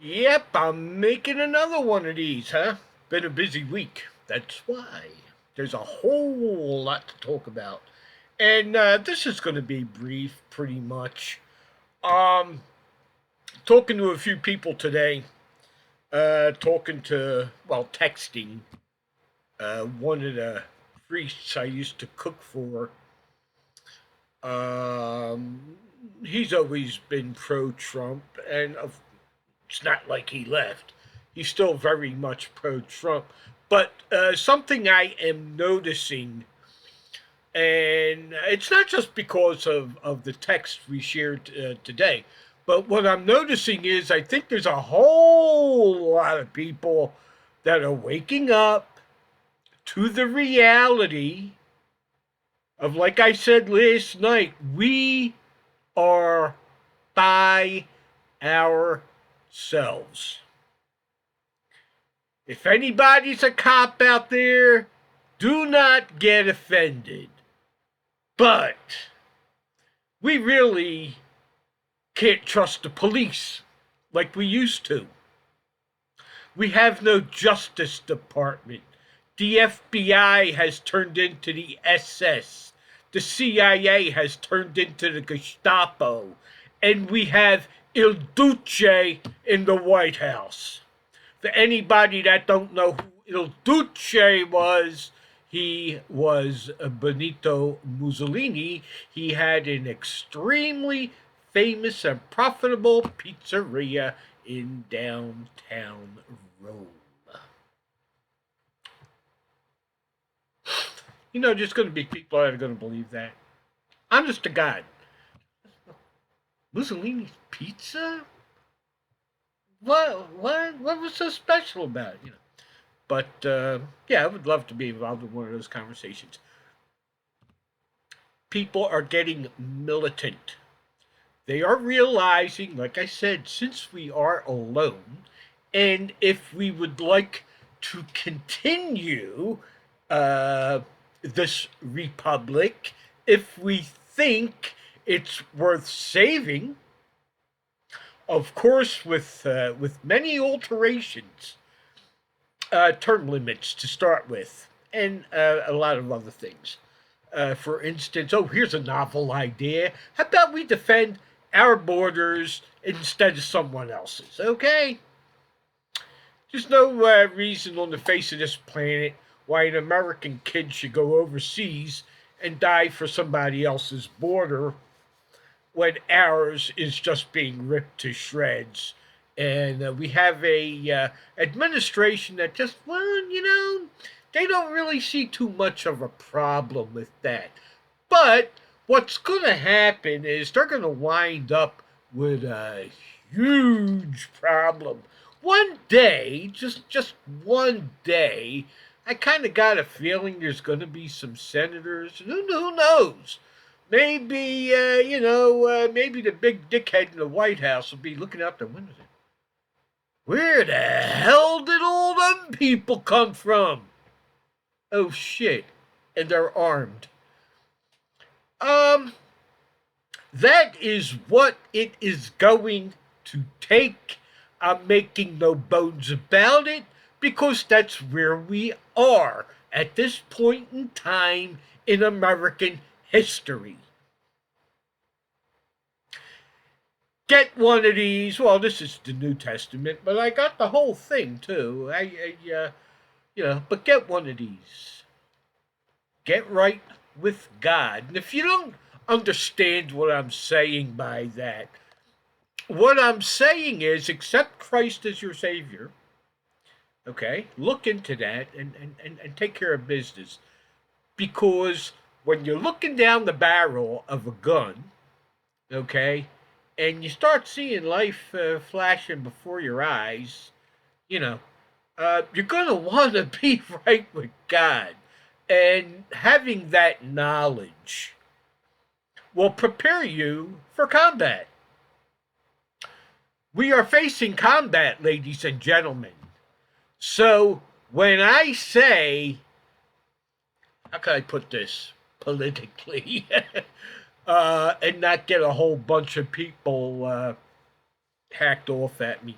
Yep, I'm making another one of these, huh? Been a busy week. That's why. There's a whole lot to talk about. And this is going to be brief, pretty much. Um, Talking to a few people today, texting one of the priests I used to cook for. Um, he's always been pro Trump, and it's not like he left. He's still very much pro Trump. But something I am noticing, and it's not just because of the text we shared today, but what I'm noticing is I think there's a whole lot of people that are waking up to the reality of, like I said last night, we are by ourselves. If anybody's a cop out there, do not get offended. But we really can't trust the police like we used to. We have no Justice Department. The FBI has turned into the SS. The CIA has turned into the Gestapo. And we have Il Duce in the White House. For anybody that don't know who Il Duce was, he was Benito Mussolini. He had an extremely famous and profitable pizzeria in downtown Rome. There's going to be people that are going to believe that. Honest to God. Mussolini's pizza? What was so special about it? But yeah, I would love to be involved in one of those conversations. People are getting militant. They are realizing, like I said, since we are alone, and if we would like to continue this republic, if we think it's worth saving, of course, with many alterations, term limits to start with, and a lot of other things. For instance, here's a novel idea. How about we defend our borders instead of someone else's? Okay? There's no reason on the face of this planet why an American kid should go overseas and die for somebody else's border when ours is just being ripped to shreds. And we have a administration that just, they don't really see too much of a problem with that. But what's going to happen is they're going to wind up with a huge problem. One day, just one day, I kind of got a feeling there's going to be some senators. Who knows? Maybe, maybe the big dickhead in the White House will be looking out the window. Where the hell did all them people come from? Oh shit. And they're armed. That is what it is going to take. I'm making no bones about it because that's where we are at this point in time in American history. Get one of these. Well, this is the New Testament, but I got the whole thing too. But get one of these. Get right with God. And if you don't understand what I'm saying by that, what I'm saying is accept Christ as your Savior. Okay? Look into that and take care of business. Because when you're looking down the barrel of a gun, okay, and you start seeing life flashing before your eyes, you're going to want to be right with God. And having that knowledge will prepare you for combat. We are facing combat, ladies and gentlemen. So when I say, how can I put this politically, and not get a whole bunch of people hacked off at me?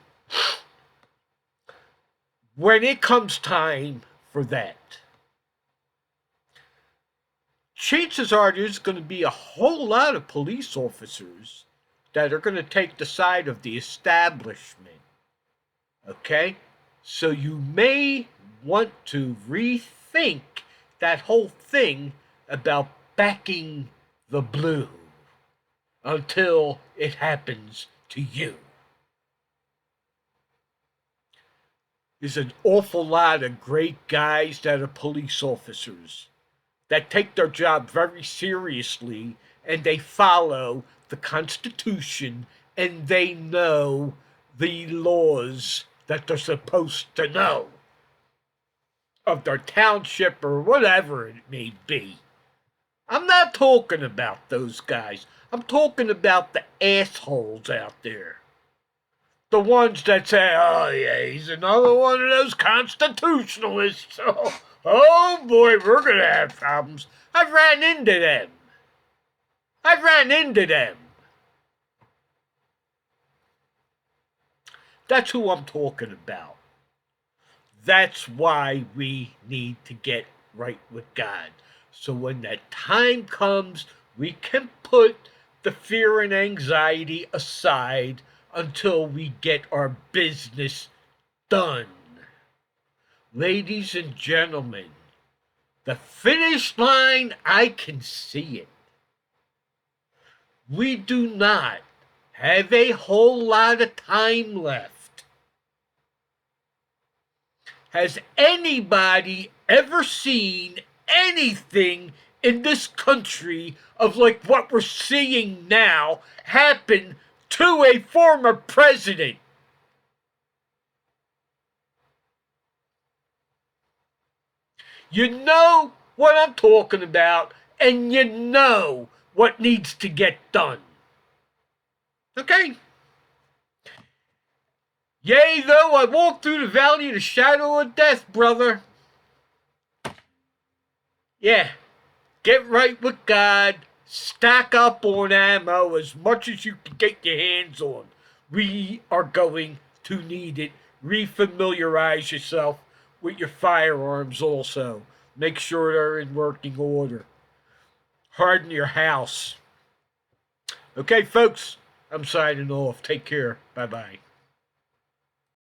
when it comes time for that, chances are there's going to be a whole lot of police officers that are going to take the side of the establishment. Okay? So you may want to rethink that whole thing about backing the blue until it happens to you. There's an awful lot of great guys that are police officers that take their job very seriously and they follow the Constitution and they know the laws that they're supposed to know of their township or whatever it may be. I'm not talking about those guys. I'm talking about the assholes out there. The ones that say, oh yeah, he's another one of those constitutionalists. Oh boy, we're going to have problems. I've ran into them. That's who I'm talking about. That's why we need to get right with God. So when that time comes, we can put the fear and anxiety aside until we get our business done. Ladies and gentlemen, the finish line, I can see it. We do not have a whole lot of time left. Has anybody ever seen anything in this country of like what we're seeing now happen to a former president? You know what I'm talking about, and you know what needs to get done. Okay? Yea, though I walk through the valley of the shadow of death, brother. Yeah, get right with God. Stack up on ammo as much as you can get your hands on. We are going to need it. Refamiliarize yourself with your firearms also. Make sure they're in working order. Harden your house. Okay, folks, I'm signing off. Take care. Bye-bye.